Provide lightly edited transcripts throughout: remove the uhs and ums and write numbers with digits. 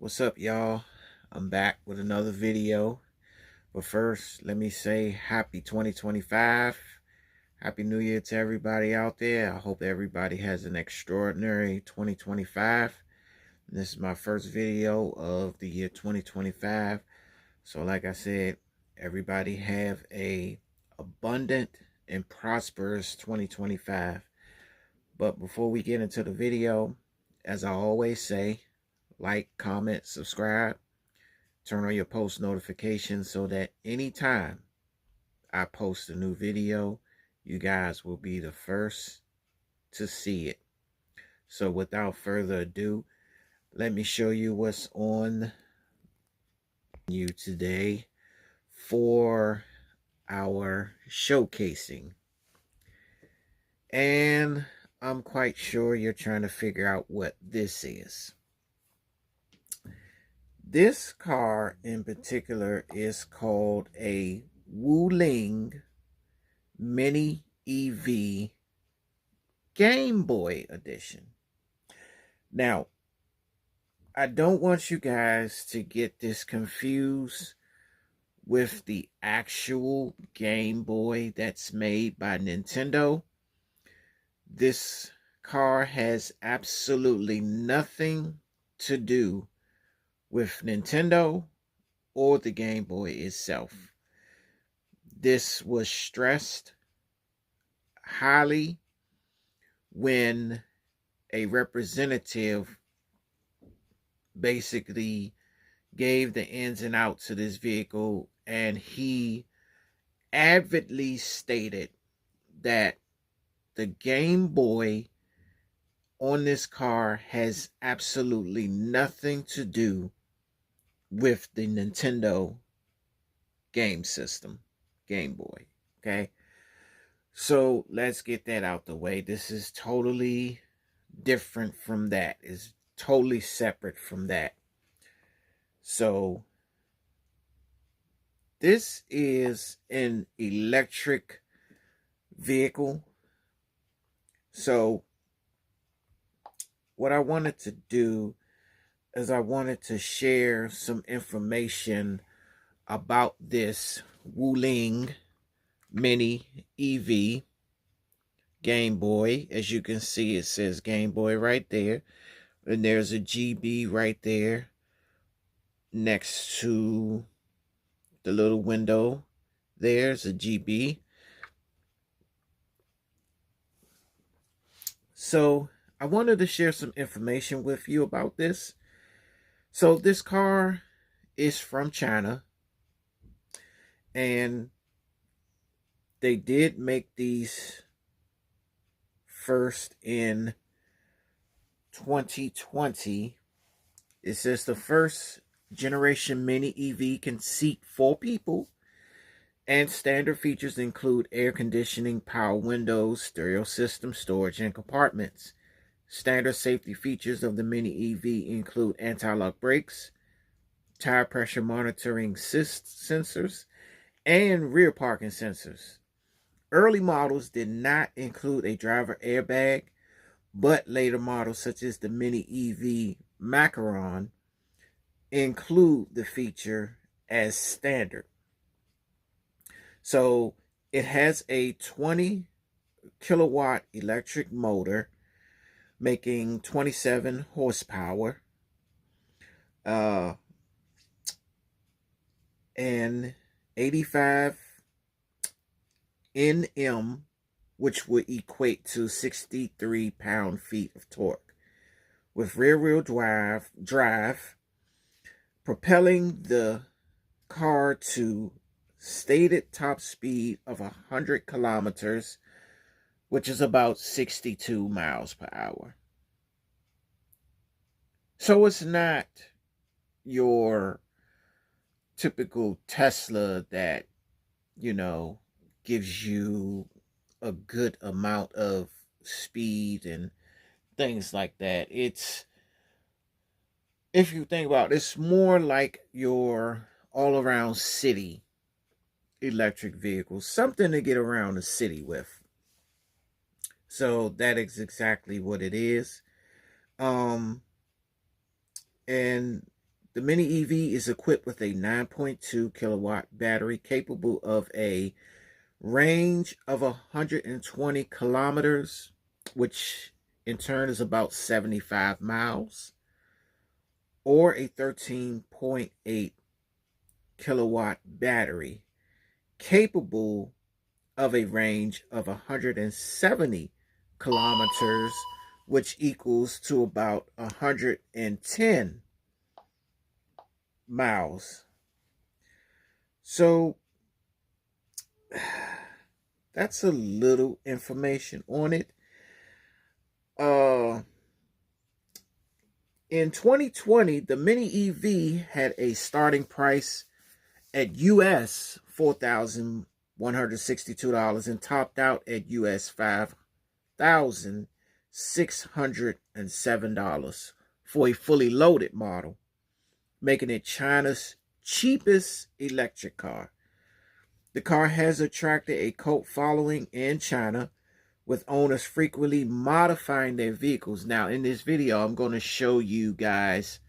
What's up, y'all? I'm back with another video. But first, let me say happy 2025. Happy New Year to everybody out there. I hope everybody has an extraordinary 2025. This is my first video of the year 2025. So like I said, everybody have a abundant and prosperous 2025. But before we get into the video, as I always say, like, comment, subscribe, turn on your post notifications so that anytime I post a new video, you guys will be the first to see it. So without further ado, let me show you what's on you today for our showcasing. And I'm quite sure you're trying to figure out what this is. This car in particular is called a WuLing Mini EV Game Boy Edition. Now, I don't want you guys to get this confused with the actual Game Boy that's made by Nintendo. This car has absolutely nothing to do with Nintendo or the Game Boy itself. This was stressed highly when a representative basically gave the ins and outs to this vehicle, and he avidly stated that the Game Boy on this car has absolutely nothing to do with the Nintendo game system, Game Boy. Okay, so let's get that out the way. This is totally different from that. It's totally separate from that. So this is an electric vehicle. So what I wanted to do is I wanted to share some information about this WuLing Mini EV Game Boy. As you can see, it says Game Boy right there. And there's a GB right there next to the little window. There's a GB. So I wanted to share some information with you about this. So this car is from China, and they did make these first in 2020. It says the first generation mini EV can seat 4 people, and standard features include air conditioning, power windows, stereo system, storage, and compartments. Standard safety features of the Mini EV include anti-lock brakes, tire pressure monitoring sensors, and rear parking sensors. Early models did not include a driver airbag, but later models such as the Mini EV Macaron include the feature as standard. So it has a 20 kilowatt electric motor making 27 horsepower, and 85 Nm, which would equate to 63 pound-feet of torque, with rear-wheel drive, propelling the car to stated top speed of 100 kilometers, which is about 62 miles per hour. So it's not your typical Tesla that, gives you a good amount of speed and things like that. It's, if you think about it, it's more like your all-around city electric vehicle, something to get around the city with. So that is exactly what it is. And The Mini EV is equipped with a 9.2 kilowatt battery capable of a range of 120 kilometers, which in turn is about 75 miles, or a 13.8 kilowatt battery capable of a range of 170 kilometers, which equals to about 110 miles. So that's a little information on it. In 2020, the Mini EV had a starting price at US $4,162 and topped out at US $5,607 for a fully loaded model, making it China's cheapest electric car. The car has attracted a cult following in China, with owners frequently modifying their vehicles. Now, in this video, I'm going to show you guys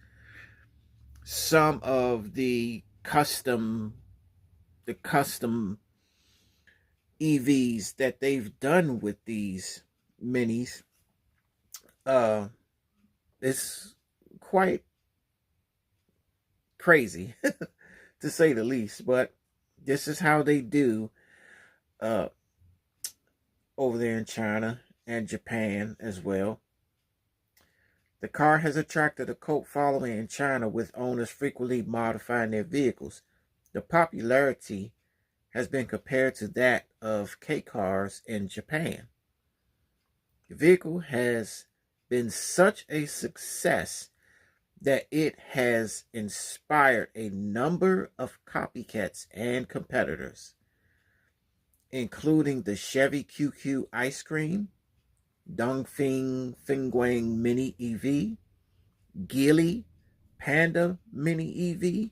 some of the custom EVs that they've done with these minis. It's quite crazy to say the least, but this is how they do over there in China and Japan as well. The car has attracted a cult following in China, with owners frequently modifying their vehicles. The popularity has been compared to that of K cars in Japan. The vehicle has been such a success that it has inspired a number of copycats and competitors, including the Chevy QQ Ice Cream, Dongfeng Fengguang Mini EV, Geely Panda Mini EV,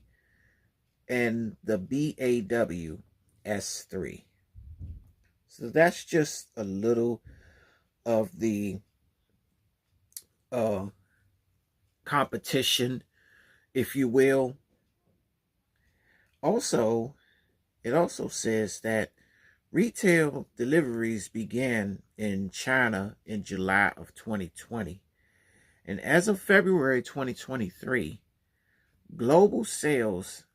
and the BAW S3. So that's just a little of the competition, if you will. Also, it also says that retail deliveries began in China in July of 2020. And as of February 2023, global sales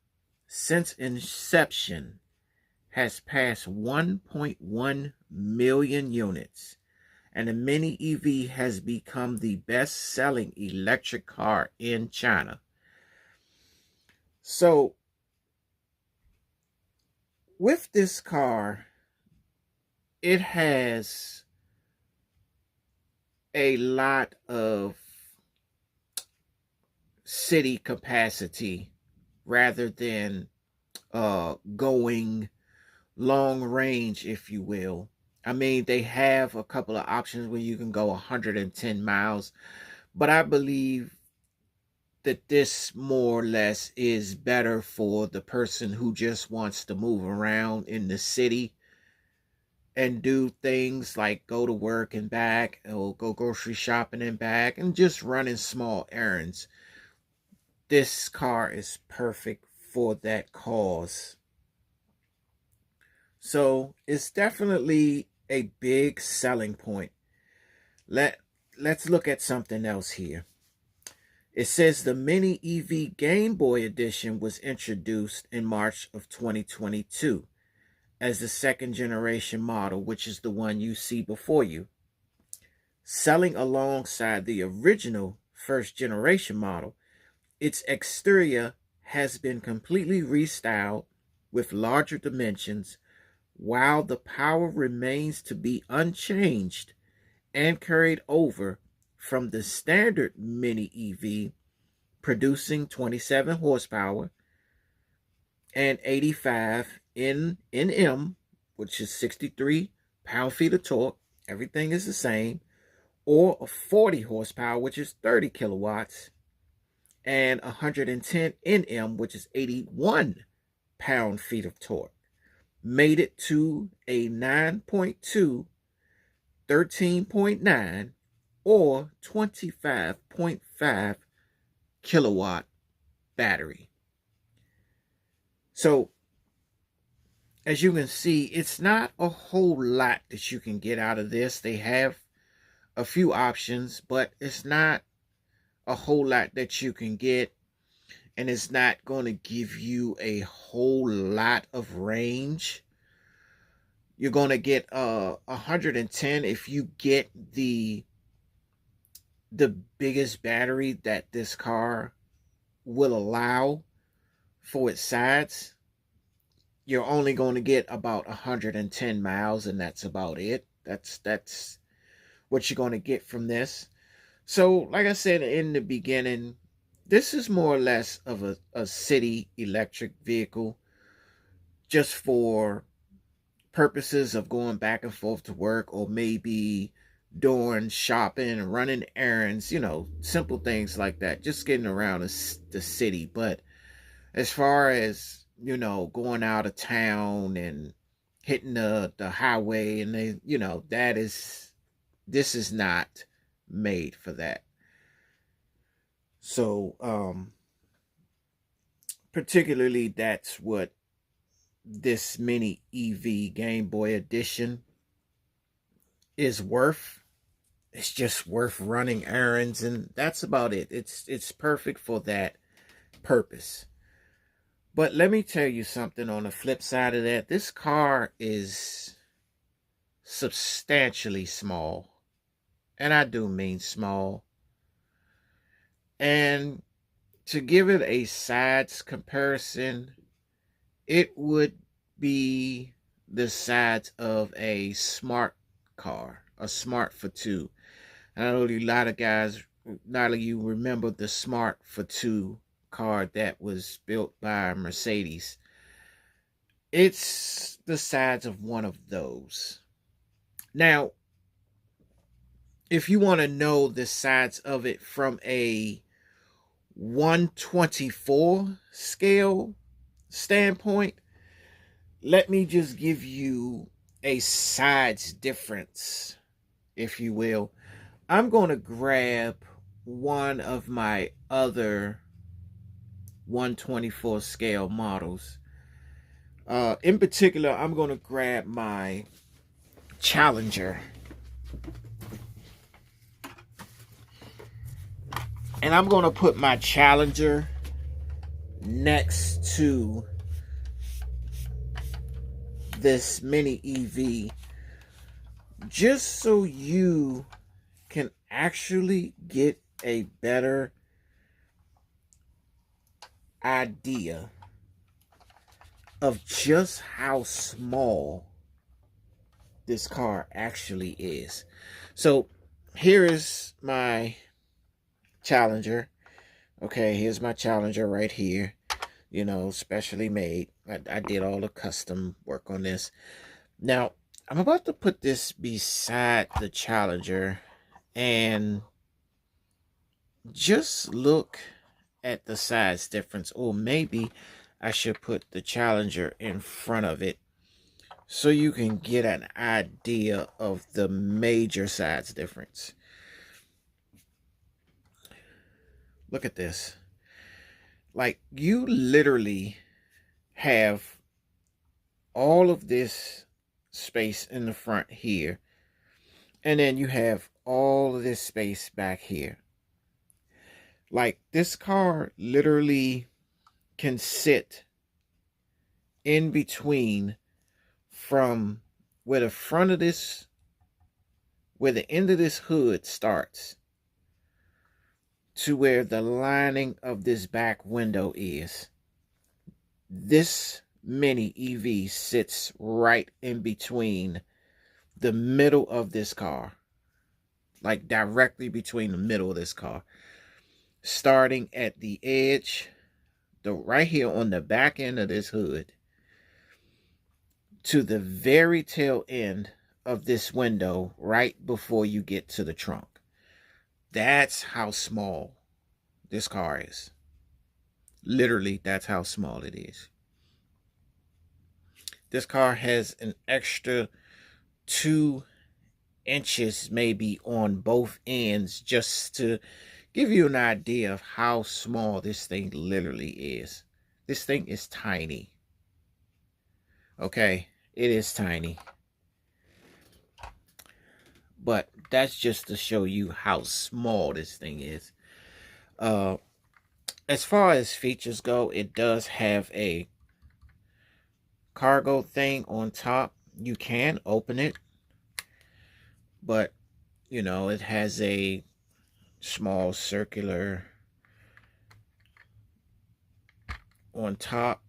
since inception has passed 1.1 million units. And the Mini EV has become the best-selling electric car in China. So, with this car, it has a lot of city capacity rather than going long range, if you will. I mean, they have a couple of options where you can go 110 miles, but I believe that this more or less is better for the person who just wants to move around in the city and do things like go to work and back, or go grocery shopping and back, and just running small errands. This car is perfect for that cause. So it's definitely a big selling point. Let's look at something else here. It says the Mini EV GameBoy edition was introduced in March of 2022 as the second generation model, which is the one you see before you. Selling alongside the original first generation model, its exterior has been completely restyled with larger dimensions, while the power remains to be unchanged and carried over from the standard Mini EV, producing 27 horsepower and 85 Nm, which is 63 pound-feet of torque. Everything is the same. Or 40 horsepower, which is 30 kilowatts, and 110 Nm, which is 81 pound-feet of torque. Made it to a 9.2, 13.9, or 25.5 kilowatt battery. So as you can see, it's not a whole lot that you can get out of this. They have a few options, but it's not a whole lot that you can get, and it's not going to give you a whole lot of range. You're going to get 110 if you get the biggest battery that this car will allow for its size. You're only going to get about 110 miles, and that's about it. That's what you're going to get from this. So, like I said in the beginning, this is more or less of a city electric vehicle, just for purposes of going back and forth to work, or maybe doing shopping, running errands, you know, simple things like that, just getting around the city. But as far as, you know, going out of town and hitting the highway, and they, you know, this is not made for that. So particularly that's what this mini EV Game Boy edition is worth. It's just worth running errands, and that's about it. It's perfect for that purpose. But let me tell you something on the flip side of that. This car is substantially small, and I do mean small. And to give it a size comparison, it would be the size of a smart car, a Smart for Two. I know a lot of guys, a lot of you remember the Smart for Two car that was built by Mercedes. It's the size of one of those. Now, if you want to know the size of it from a 1/24 scale standpoint, let me just give you a size difference, if you will. I'm going to grab one of my other 1/24 scale models. In particular, I'm going to grab my Challenger. And I'm going to put my Challenger next to this mini EV, just so you can actually get a better idea of just how small this car actually is. So here is my Challenger. Okay, here's my Challenger right here. You know, specially made. I did all the custom work on this. Now, I'm about to put this beside the Challenger and just look at the size difference. Or maybe I should put the Challenger in front of it so you can get an idea of the major size difference. Look at this. Like, you literally have all of this space in the front here, and then you have all of this space back here. Like, this car literally can sit in between from where the front of this, where the end of this hood starts, to where the lining of this back window is. This mini EV sits right in between the middle of this car. Like, directly between the middle of this car. Starting at the edge, right here on the back end of this hood, to the very tail end of this window, right before you get to the trunk. That's how small this car is. Literally, that's how small it is. This car has an extra 2 inches maybe on both ends, just to give you an idea of how small this thing literally is. This thing is tiny. Okay, it is tiny. But that's just to show you how small this thing is. As far as features go, it does have a cargo thing on top. You can open it, but you know, it has a small circular on top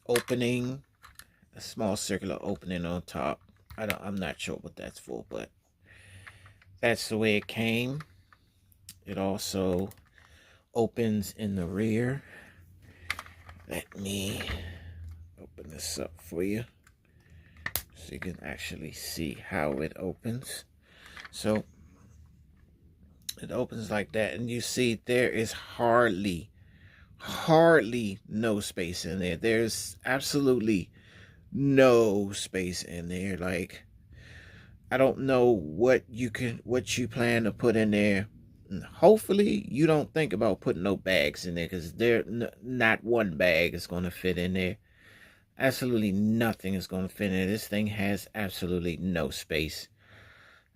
opening, a small circular opening on top. I'm not sure what that's for, but that's the way it came. It also opens in the rear. Let me open this up for you so you can actually see how it opens. So it opens like that, and you see there is hardly no space in there. There's absolutely no space in there. Like, I don't know what you plan to put in there. Hopefully you don't think about putting no bags in there, because not one bag is going to fit in there. Absolutely nothing is going to fit in there. This thing has absolutely no space.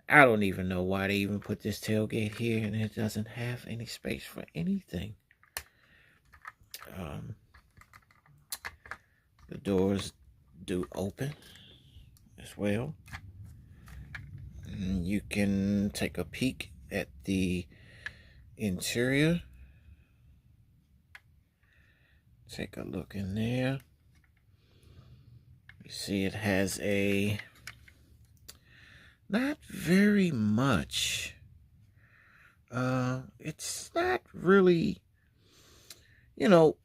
I don't even know why they even put this tailgate here and it doesn't have any space for anything. The doors do open as well. And you can take a peek at the interior. Take a look in there. You see it has a not very much. It's not really, you know,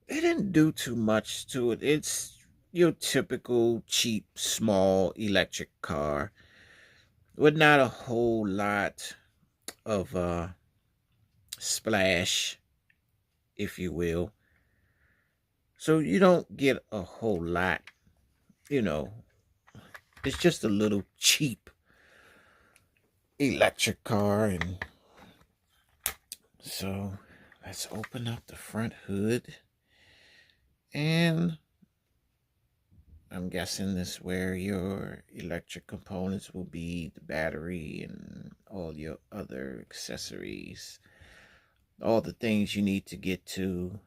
they didn't do too much to it. It's your typical cheap, small electric car with not a whole lot of splash, if you will. So you don't get a whole lot, you know. It's just a little cheap electric car. And so let's open up the front hood. And I'm guessing this is where your electric components will be, the battery and all your other accessories. All the things you need to get to,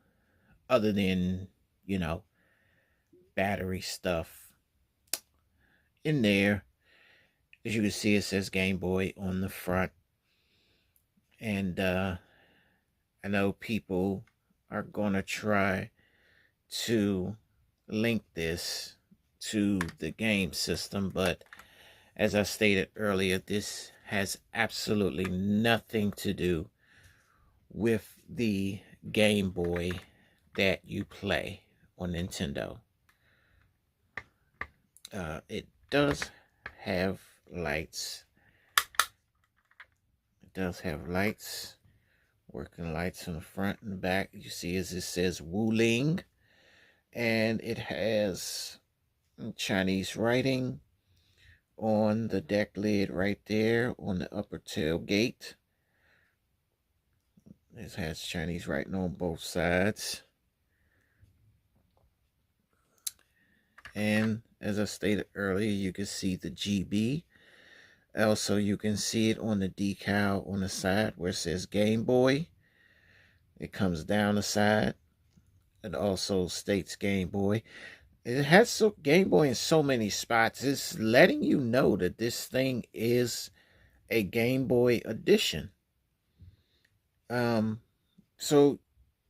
other than, you know, battery stuff in there. As you can see, it says Game Boy on the front. And I know people are going to try to link this to the game system, but as I stated earlier, this has absolutely nothing to do with the Game Boy that you play on Nintendo. It does have lights. It does have lights, working lights on the front and the back. You see, as it says WuLing, and it has Chinese writing on the deck lid right there on the upper tailgate. It has Chinese writing on both sides. And as I stated earlier, you can see the GB. Also, you can see it on the decal on the side where it says Game Boy. It comes down the side. It also states Game Boy. It has Game Boy in so many spots. It's letting you know that this thing is a Game Boy edition. So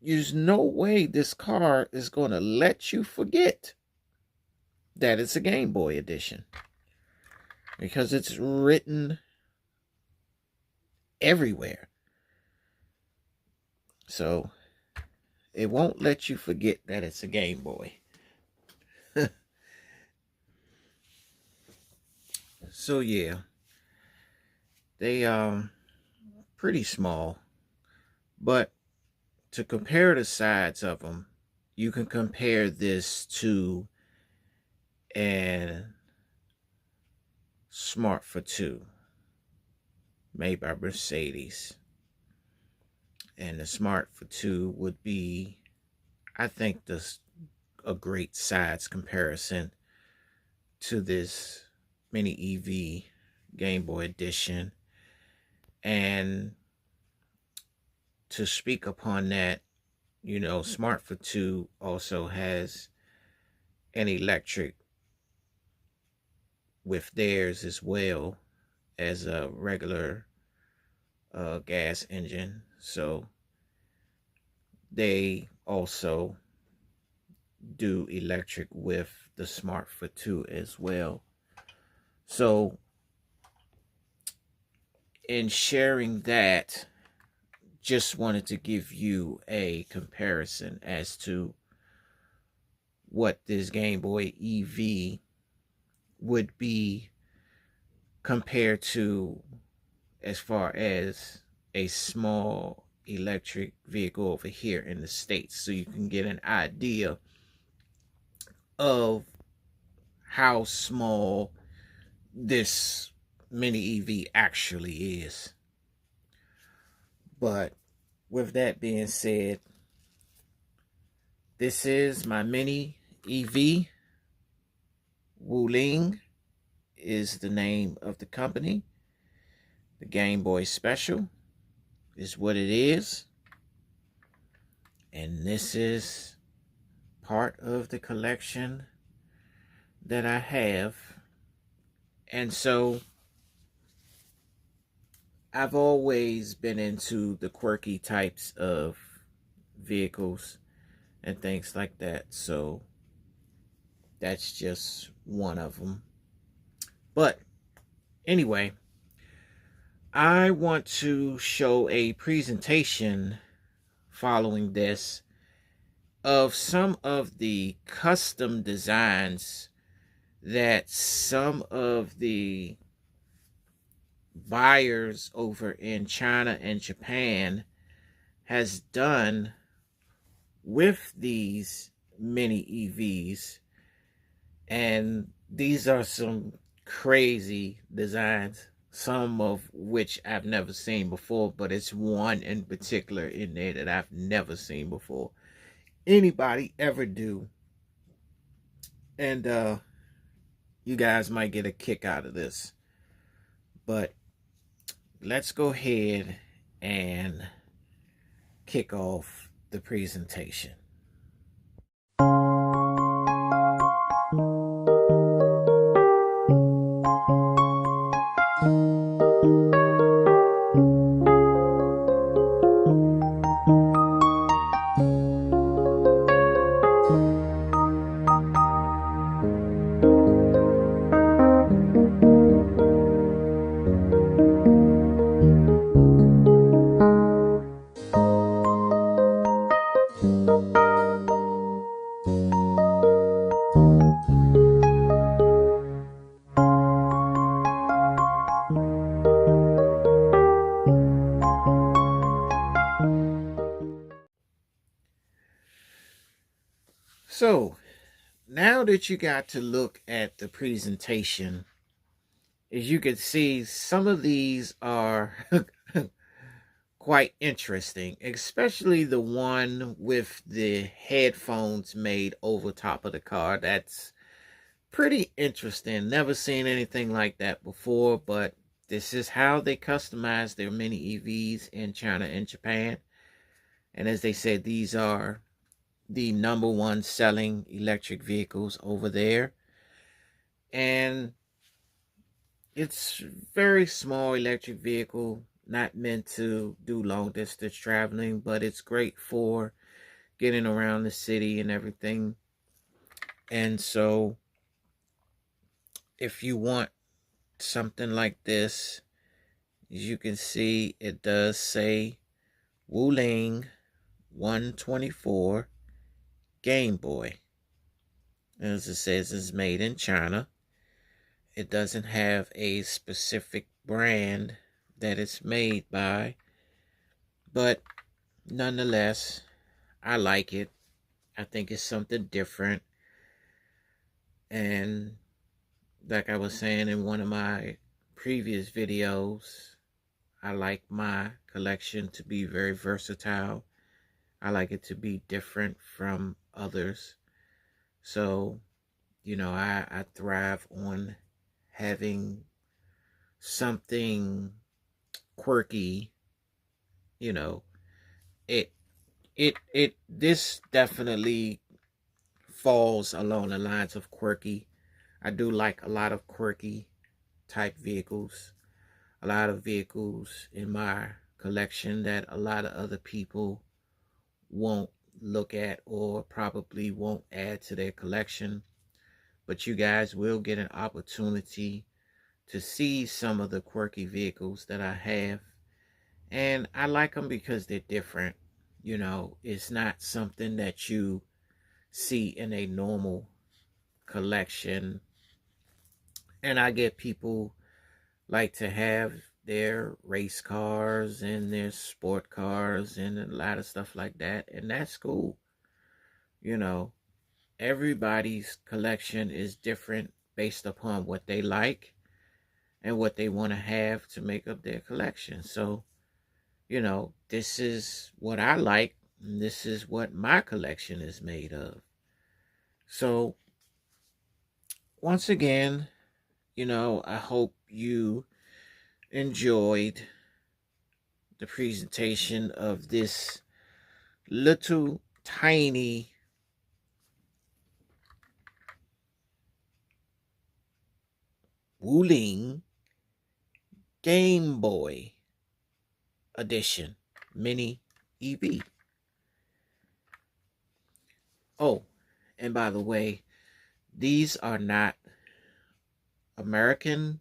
there's no way this car is going to let you forget that it's a Game Boy edition, because it's written everywhere. So it won't let you forget that it's a Game Boy. So yeah, they pretty small, but to compare the sides of them, you can compare this to a Smart for 2 made by Mercedes. And the Smart for 2 would be, I think, this a great size comparison to this mini EV Game Boy Edition. And to speak upon that, you know, Smart for 2 also has an electric with theirs as well as a regular gas engine. So they also do electric with the Smart for 2 as well. So in sharing that, just wanted to give you a comparison as to what this Game Boy EV would be compared to, as far as a small electric vehicle over here in the States, so you can get an idea of how small this mini EV actually is. But with that being said, this is my mini EV. WuLing is the name of the company. The Game Boy Special is what it is. And this is part of the collection that I have. And so I've always been into the quirky types of vehicles and things like that. So that's just one of them. But anyway, I want to show a presentation following this of some of the custom designs that some of the buyers over in China and Japan has done with these mini EVs. And these are some crazy designs, some of which I've never seen before, but it's one in particular in there that I've never seen before anybody ever do. And you guys might get a kick out of this. But let's go ahead and kick off the presentation. So now that you got to look at the presentation, as you can see, some of these are quite interesting, especially the one with the headphones made over top of the car. That's pretty interesting. Never seen anything like that before, but this is how they customize their mini EVs in China and Japan. And as they said, these are the #1 selling electric vehicles over there. And it's very small electric vehicle, not meant to do long distance traveling, but it's great for getting around the city and everything. And so if you want something like this, as you can see, it does say WuLing 124 Game Boy. As it says, it's made in China. It doesn't have a specific brand that it's made by, but nonetheless, I like it. I think it's something different. And like I was saying in one of my previous videos, I like my collection to be very versatile. I like it to be different from others. So, I thrive on having something quirky. you know, it this definitely falls along the lines of quirky. I do like a lot of quirky type vehicles. A lot of vehicles in my collection that a lot of other people won't look at or probably won't add to their collection. But you guys will get an opportunity to see some of the quirky vehicles that I have. And I like them because they're different. It's not something that you see in a normal collection. And I get people like to have their race cars and their sport cars and a lot of stuff like that. And that's cool. You know, everybody's collection is different based upon what they like and what they want to have to make up their collection. So, this is what I like, and this is what my collection is made of. So, once again, I hope you enjoyed the presentation of this little tiny WuLing Game Boy edition mini EV. Oh, and by the way, these are not American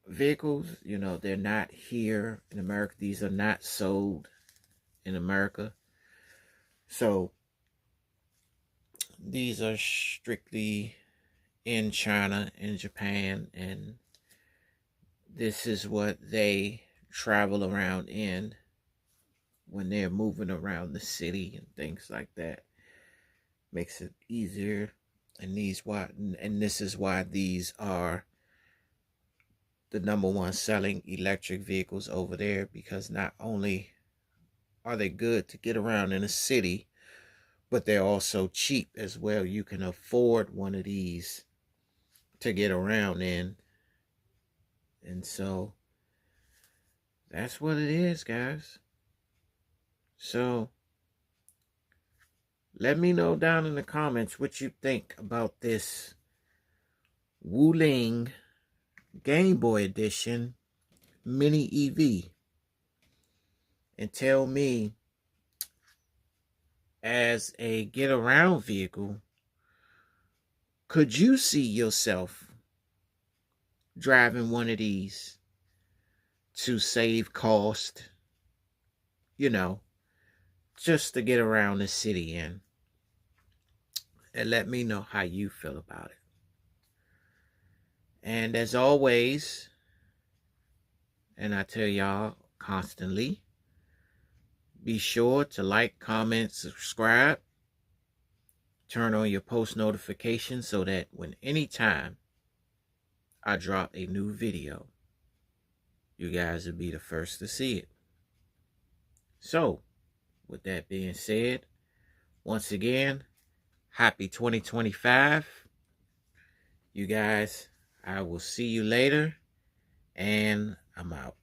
vehicles. They're not here in America. These are not sold in America. So these are strictly in China and Japan, and this is what they travel around in when they're moving around the city and things like that. Makes it easier. And this is why these are the #1 selling electric vehicles over there, because not only are they good to get around in a city, but they're also cheap as well. You can afford one of these to get around in. And so that's what it is, guys. So let me know down in the comments what you think about this WuLing Game Boy Edition Mini EV. And tell me, as a get around vehicle, could you see yourself driving one of these to save cost? Just to get around the city in. And let me know how you feel about it. And as always, and I tell y'all constantly, be sure to like, comment, subscribe, turn on your post notifications so that when anytime I drop a new video, you guys will be the first to see it. So, with that being said, once again, happy 2025. You guys, I will see you later, and I'm out.